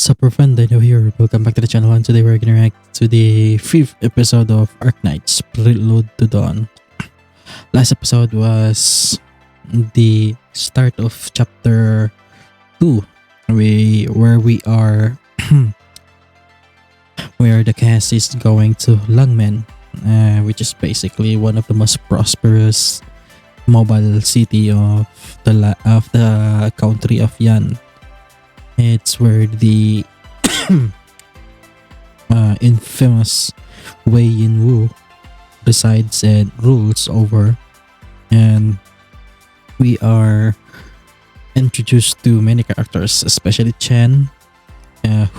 What's up, everyone? Dino here. Welcome back to the channel, and today we're gonna react to the 5th episode of Arknights Prelude to Dawn. Last episode was the start of chapter 2, where we are where the cast is going to Lungmen, which is basically one of the most prosperous mobile city of the country of Yan. It's where the infamous Wei Yin Wu resides and rules over, and we are introduced to many characters, especially Chen,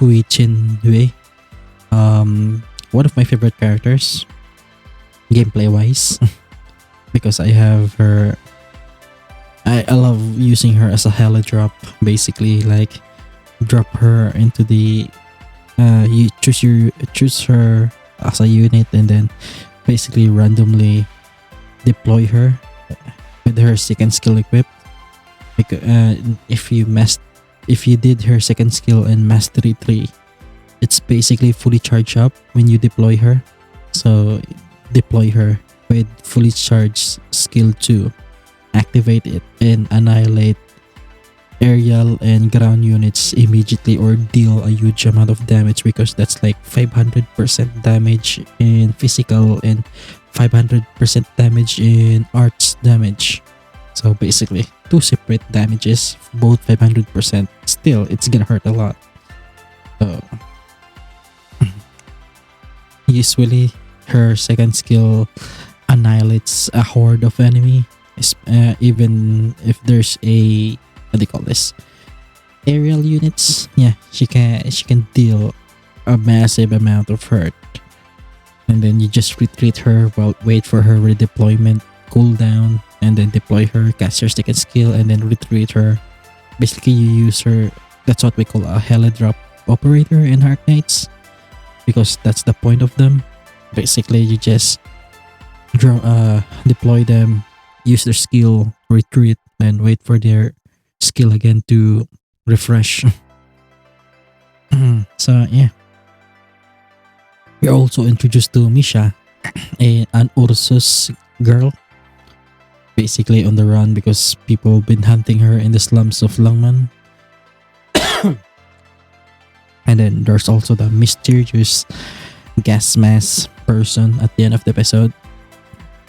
Hui Chin Wei. One of my favorite characters, gameplay wise, because I have her. I love using her as a hella drop, basically like drop her into the you choose her as a unit and then basically randomly deploy her with her second skill equipped. Because if you did her second skill in mastery 3, it's basically fully charged up when you deploy her. So deploy her with fully charged skill 2, activate it and annihilate aerial and ground units immediately, or deal a huge amount of damage, because that's like 500% damage in physical and 500% damage in arts damage. So basically 2 separate damages, both 500%. Still, it's gonna hurt a lot. So usually her second skill annihilates a horde of enemy, even if there's a, what do you call this, aerial units. Yeah, she can deal a massive amount of hurt, and then you just retreat her while wait for her redeployment cooldown, and then deploy her, cast your second skill, and then retreat her. Basically, you use her. That's what we call a hella drop operator in Arknights, because that's the point of them. Basically, you just deploy them, use their skill, retreat, and wait for their skill again to refresh. So yeah, we're also introduced to Misha, an Ursus girl, basically on the run because people been hunting her in the slums of Lungmen. And then there's also the mysterious gas mask person at the end of the episode.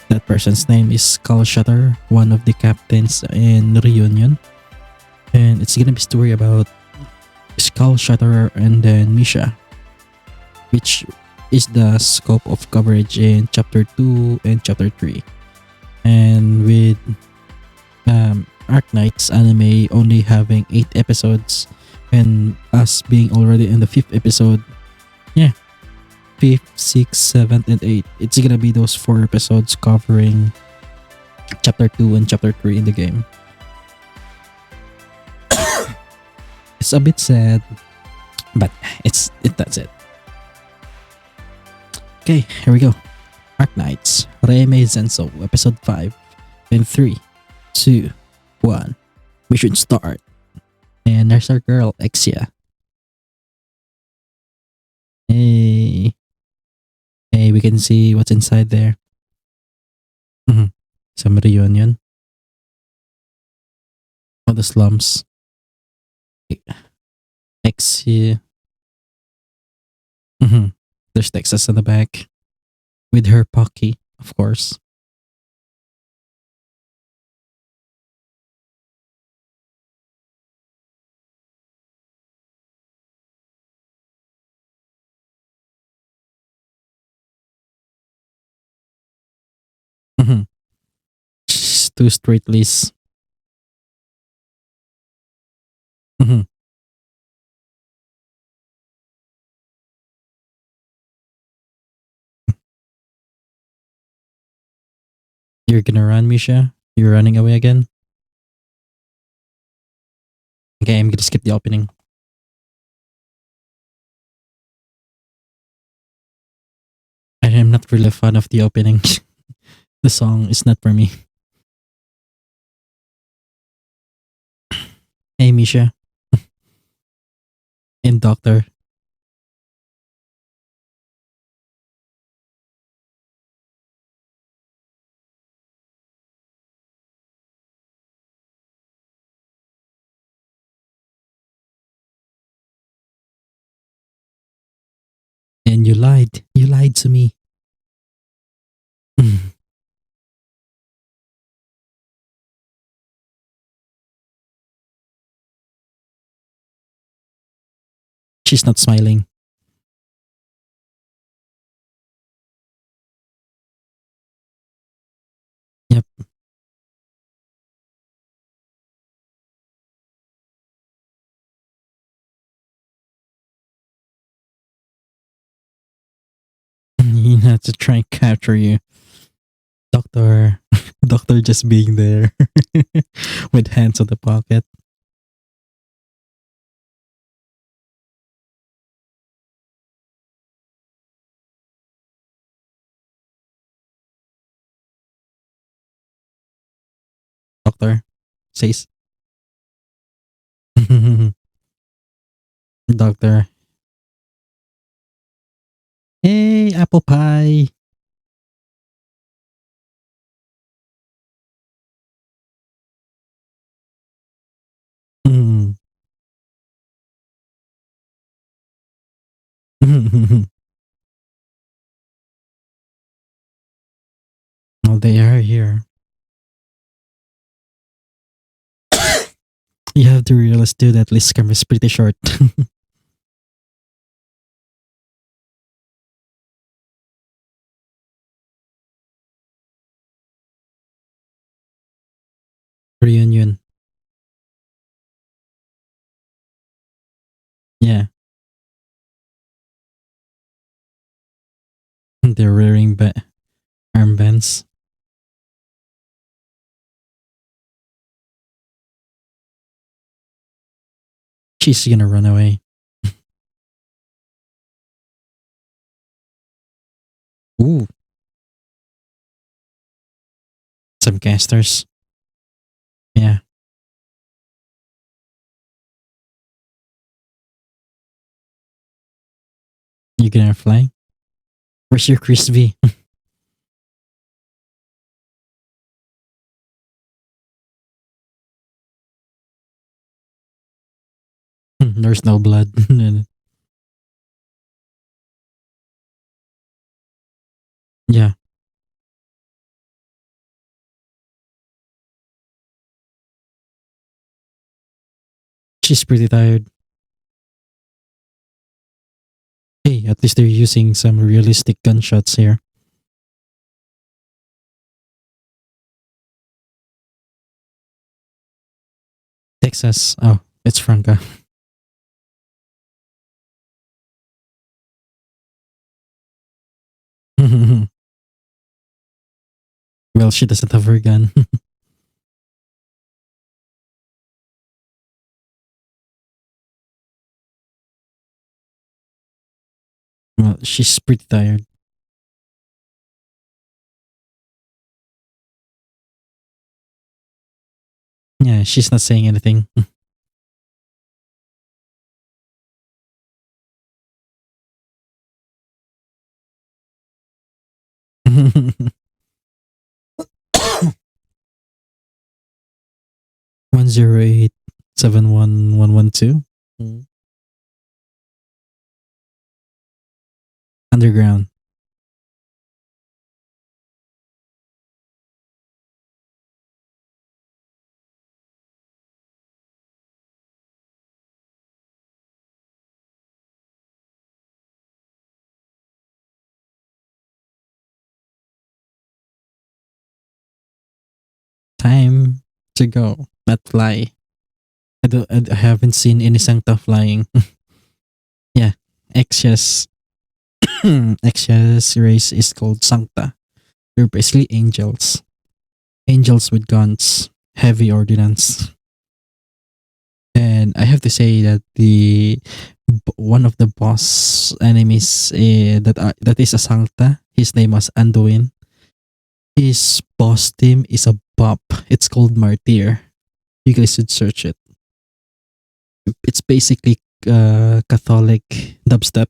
That person's name is Skull Shutter, one of the captains in Reunion. And it's gonna be a story about Skull Shutter and then Misha, which is the scope of coverage in chapter 2 and chapter 3. And with Arknights anime only having 8 episodes and us being already in the 5th episode, yeah, 5th, 6th, 7th, and 8th, it's gonna be those 4 episodes covering chapter 2 and chapter 3 in the game. It's a bit sad, but that's it. Okay, here we go. Arknights, Reime Zenso, episode 5, in 3, 2, 1. Mission start. And there's our girl, Exia. Hey, we can see what's inside there. Some reunion. Oh, the slums. Exia. There's Texas in the back with her Pocky, of course. Two straight lists. You're gonna run, Misha? You're running away again? Okay, I'm gonna skip the opening. I am not really a fan of the opening. The song is not for me. Hey, Misha. And doctor, and you lied. You lied to me. She's not smiling. Yep. You have to try and capture you. Doctor. Doctor just being there with hands on the pocket. Doctor says, Doctor, hey, apple pie. Mm. Well, they are here. You have to realize too that Liz camera is pretty short. Reunion. Yeah. They're wearing armbands. She's gonna run away. Ooh, some casters. Yeah, you gonna fly? Where's your Chris V? There's no blood. Yeah, she's pretty tired. Hey, at least they're using some realistic gunshots here. Texas. Oh, it's Franca. Well, she doesn't have her gun. Well, she's pretty tired. Yeah, she's not saying anything. One zero eight 71112. Underground. Time to go. Not fly. I haven't seen any Sancta flying. Yeah. Exia's Exia's race is called Sancta. They're basically angels. Angels with guns. Heavy ordnance. And I have to say that the one of the boss enemies that is a Sancta, his name was Anduin. His boss team is a bop. It's called Martyr. You guys should search it. It's basically Catholic dubstep.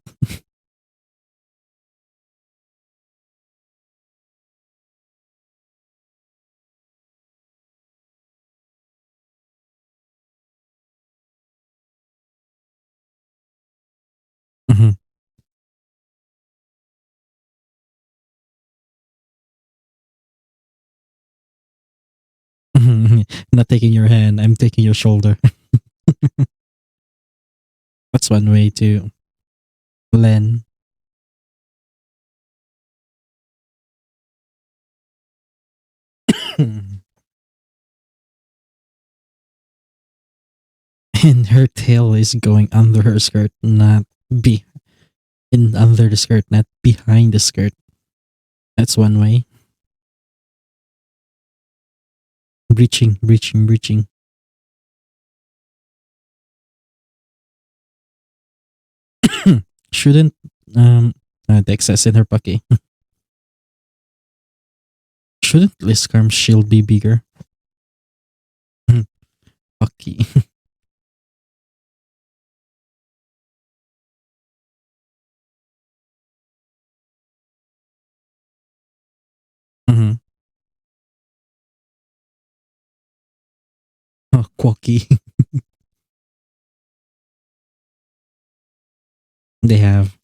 Mhm. Not taking your hand, I'm taking your shoulder. That's one way to blend. And her tail is going under her skirt, not be in under the skirt, not behind the skirt. That's one way. Breaching, breaching, breaching. Shouldn't the excess in her pucky. Shouldn't Liscarm's shield be bigger? Pucky. Mhm. Oh, quacky. They have.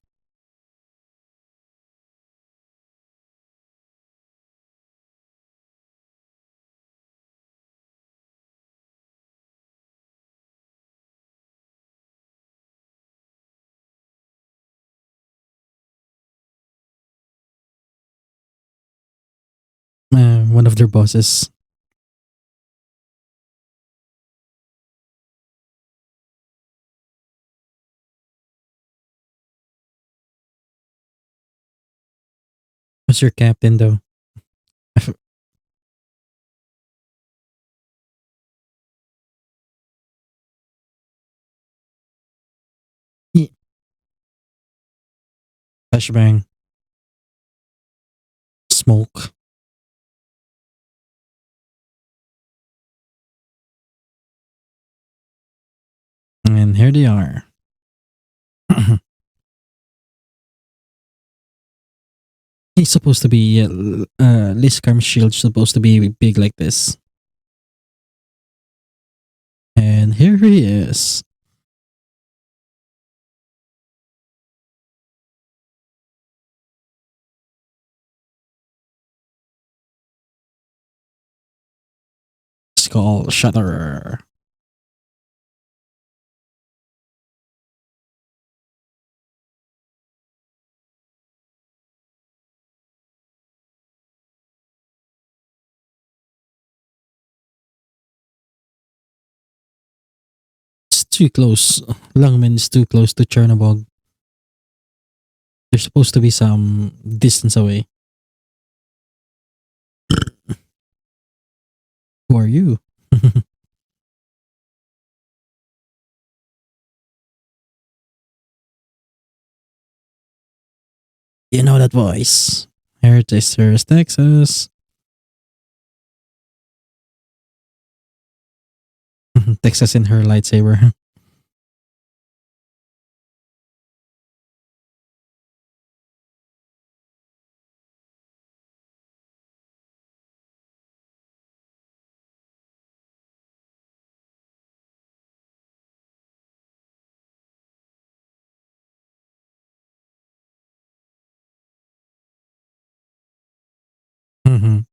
One of their bosses. Who's your captain though? Yeah. Flashbang. Smoke. And here they are. He's supposed to be Liscarm's shield's supposed to be big like this. And here he is. Skull Shutter. It's too close. Lungmen is too close to Chernobog. There's supposed to be some distance away. Who are you? You know that voice. Here's Texas. Texas in her lightsaber. Mhm.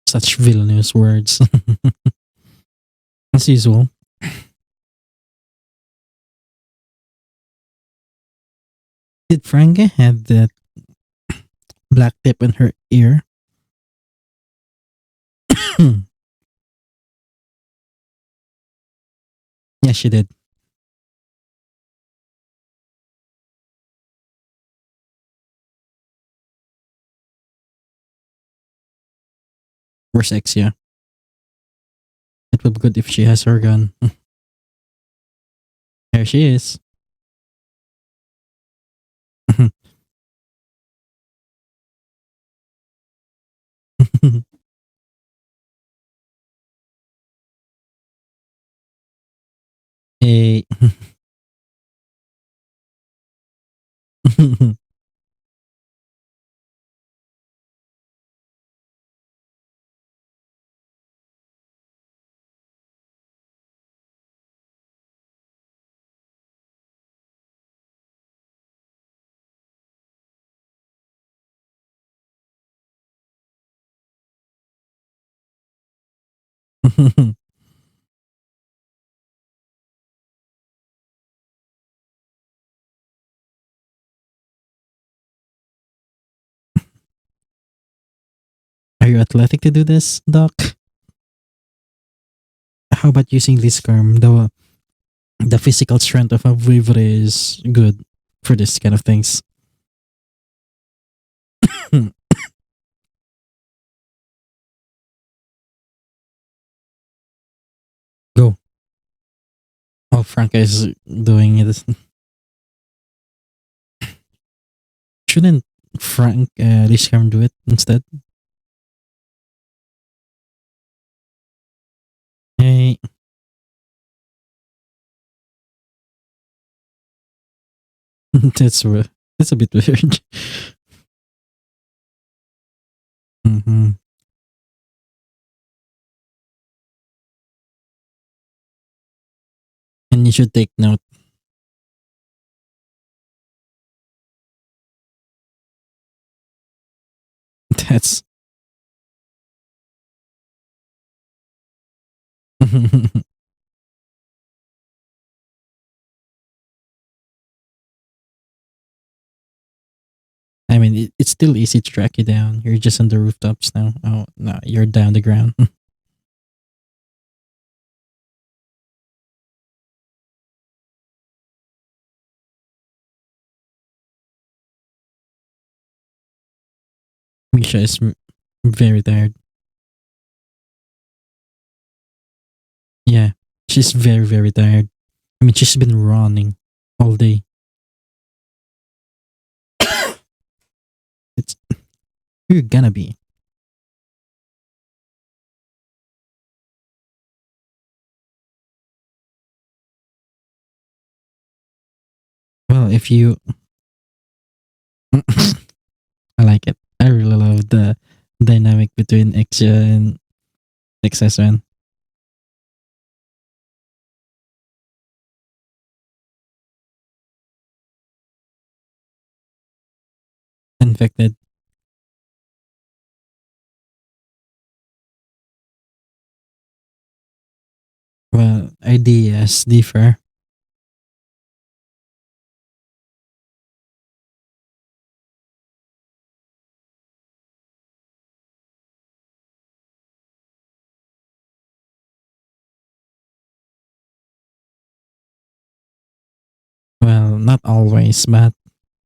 Such villainous words. As usual. Did Franca have that black tip in her ear? Yeah, she did. Verse X, yeah. It would be good if she has her gun. There she is. Hey. Are you athletic to do this, Doc? How about using this arm? The physical strength of a weaver is good for this kind of things. Go. Oh, Franca is doing it. Shouldn't Frank Lisham do it instead? Hey, that's a bit weird. Hmm. And you should take note. That's. I mean, it's still easy to track you down. You're just on the rooftops now. Oh no, you're down the ground. Misha is very tired. Yeah, she's very tired. I mean, she's been running all day. It's you're gonna be. Well, if you, I like it. I really love the dynamic between Exia and XS1. Infected. Well, ideas differ. Well, not always, but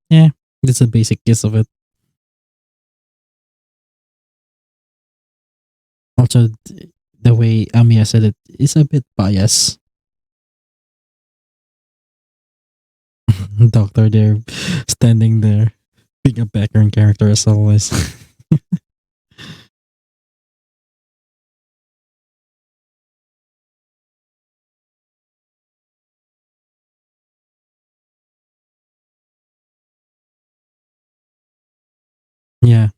yeah, that's a basic gist of it. Also, the way Amiya said it is a bit biased. Doctor there, standing there, being a background character as always. Yeah.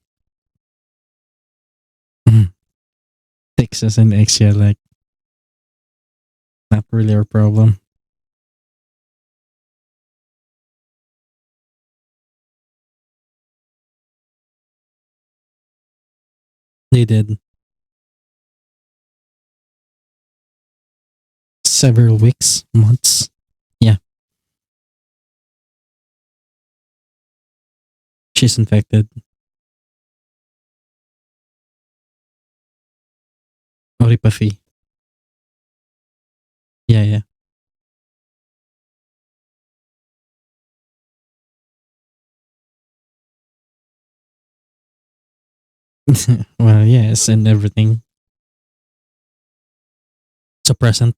Texas and Exia, like, not really our problem. They did several weeks, months. Yeah, she's infected. Oripathy. Yeah, yeah. Well, yes, and everything. It's a present.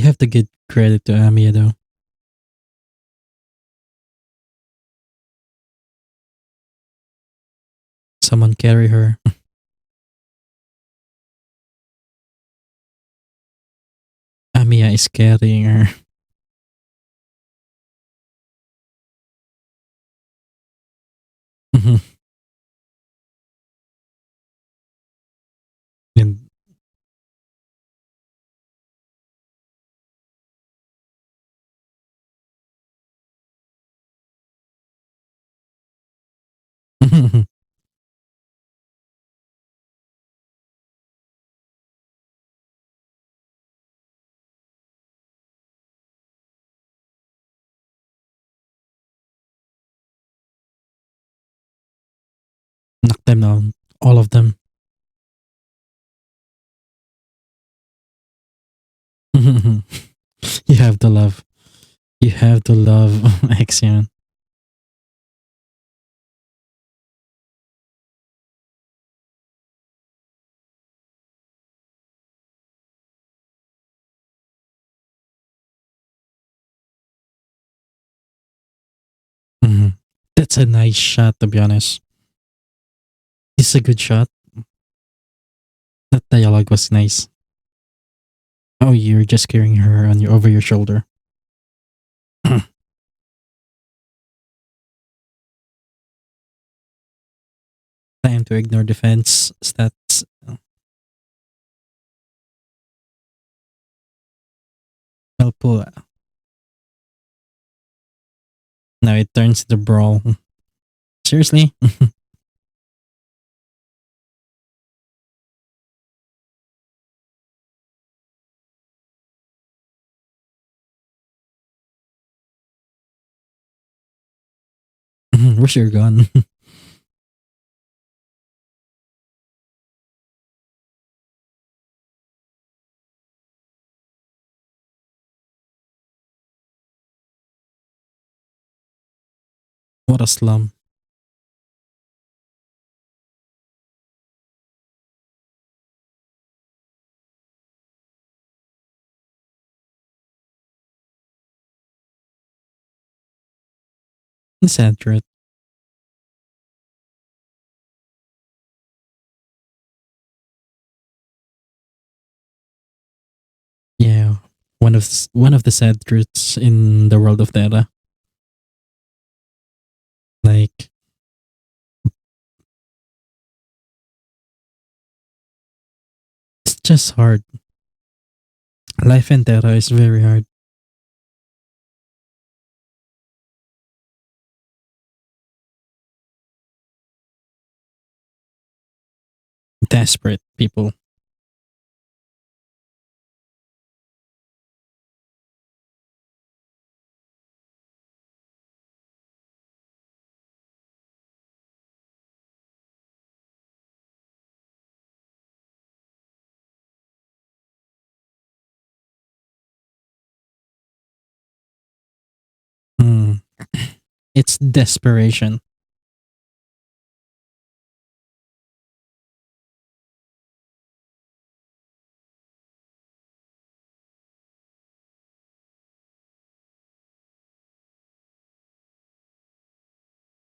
have to give credit to Amiya though. Someone carry her. Amiya is carrying her. And knock them down. All of them. You have to love. You have to love Axion. Mhm. That's a nice shot, to be honest. It's a good shot. That dialogue was nice. Oh, you're just carrying her on your over your shoulder. Time to ignore defense stats. Well, pull. Now it turns into brawl. Seriously? Where's your gun? What a slum. Sad truth. Yeah. One of the sad truths in the world of Terra. Like, it's just hard. Life in Terra is very hard. Desperate people. Mm. It's desperation.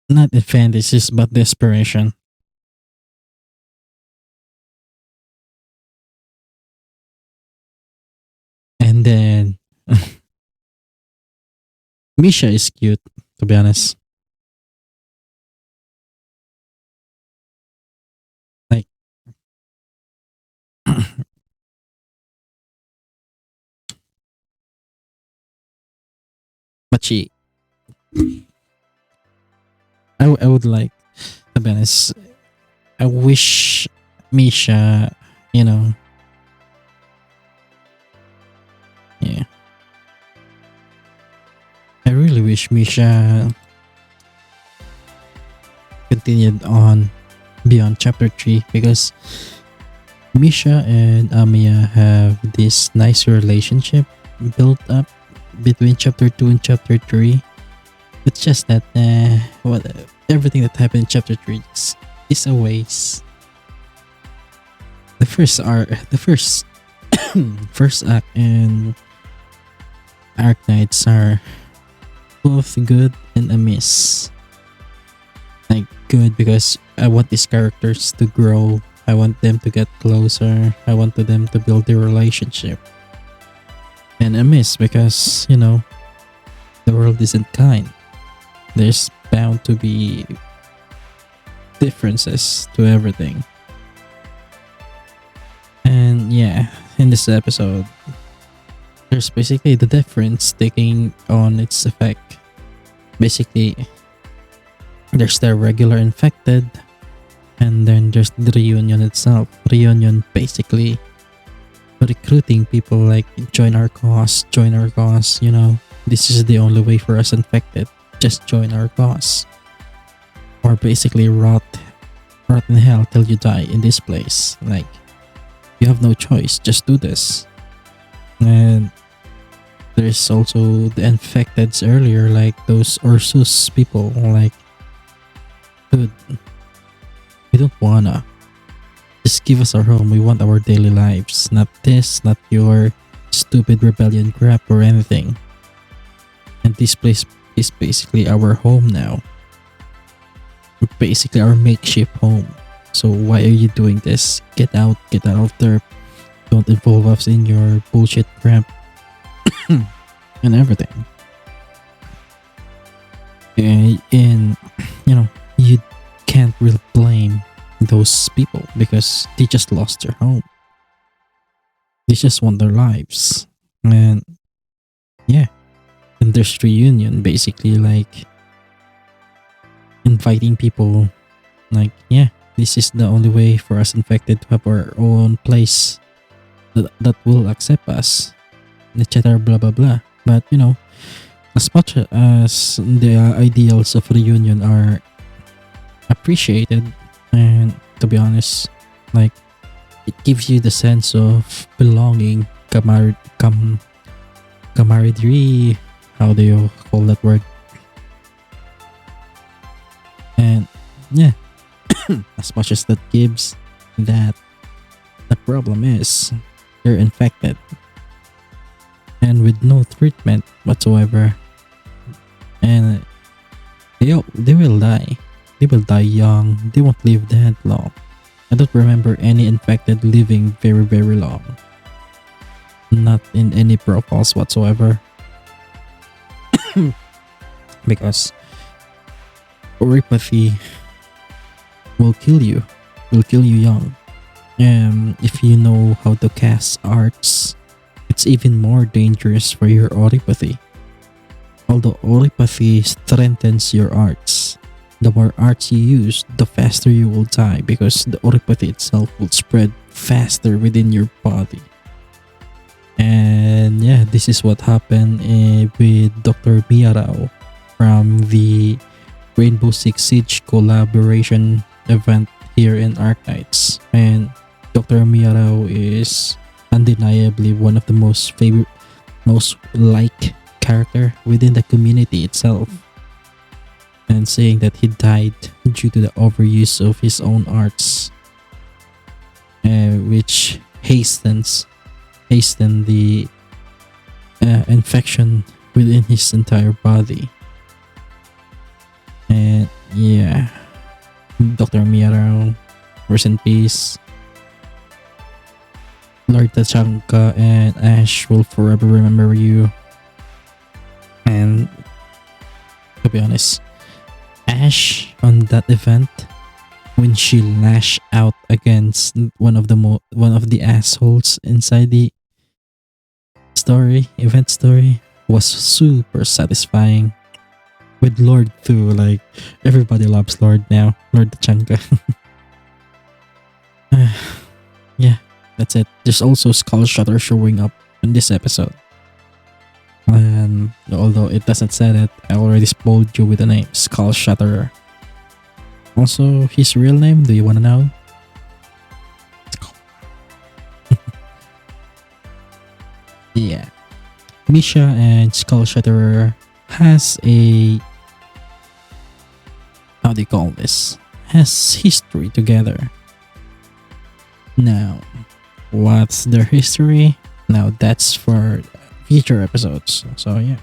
Not advantages, but desperation. And then Misha is cute, to be honest. Like, but I would like, to be honest, I wish Misha, you know, yeah. I really wish Misha continued on beyond chapter 3 because Misha and Amiya have this nice relationship built up between chapter 2 and chapter 3. It's just that what everything that happened in chapter 3 is a waste. The first act and Arknights are both good and a miss. Like good because I want these characters to grow. I want them to get closer. I want them to build their relationship. And a miss because, the world isn't kind. There's bound to be differences to everything. And yeah, in this episode, there's basically the difference taking on its effect. Basically, there's the regular infected, and then there's the reunion itself. Reunion basically recruiting people like join our cause, This is the only way for us infected. Just join our cause. Or basically rot in hell till you die in this place. Like, you have no choice, just do this. And there's also the infecteds earlier, like those Ursus people, like, dude, we don't wanna. Just give us our home, we want our daily lives. Not this, not your stupid rebellion crap or anything. And this place is basically our home now. Basically our makeshift home. So why are you doing this? Get out of there. Don't involve us in your bullshit crap. And everything. And you can't really blame those people because they just lost their home. They just want their lives. And yeah. And there's reunion, basically like inviting people, like, yeah, this is the only way for us infected to have our own place that will accept us, etc. Blah blah blah. But as much as the ideals of reunion are appreciated, and to be honest, like, it gives you the sense of belonging, camaraderie. How do you call that word? And yeah, as much as that gives, that the problem is they're infected and with no treatment whatsoever, and they will die. They will die young. They won't live that long. I don't remember any infected living very very long. Not in any profiles whatsoever. Because oripathy will kill you young. If you know how to cast arts, it's even more dangerous for your oripathy. Although oripathy strengthens your arts, the more arts you use, the faster you will die because the oripathy itself will spread faster within your body. And yeah, this is what happened with Dr. Miyarao from the Rainbow Six Siege collaboration event here in Arknights. And Dr. Miyarao is undeniably one of the most liked character within the community itself. And saying that he died due to the overuse of his own arts, which hastened the infection within his entire body. And yeah, Dr. Miyarao, rest in peace. Lord Tachanka and Ash will forever remember you. And to be honest, Ash on that event, when she lashed out against one of the assholes inside the event story, was super satisfying. With Lord too, like, everybody loves Lord now, Lord Tachanka. Yeah, that's it. There's also Skull Shutter showing up in this episode. And although it doesn't say it, I already spoiled you with the name Skull Shutter. Also, his real name, do you want to know? Yeah. Misha and Skull Shutter has a... how do you call this? Has history together. Now, what's their history? Now, that's for future episodes. So yeah.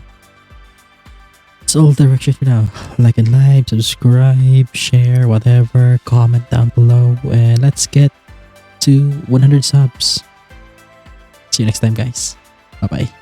It's all direction for now. Like and like, subscribe, share, whatever, comment down below, and let's get to 100 subs. See you next time, guys. Bye bye.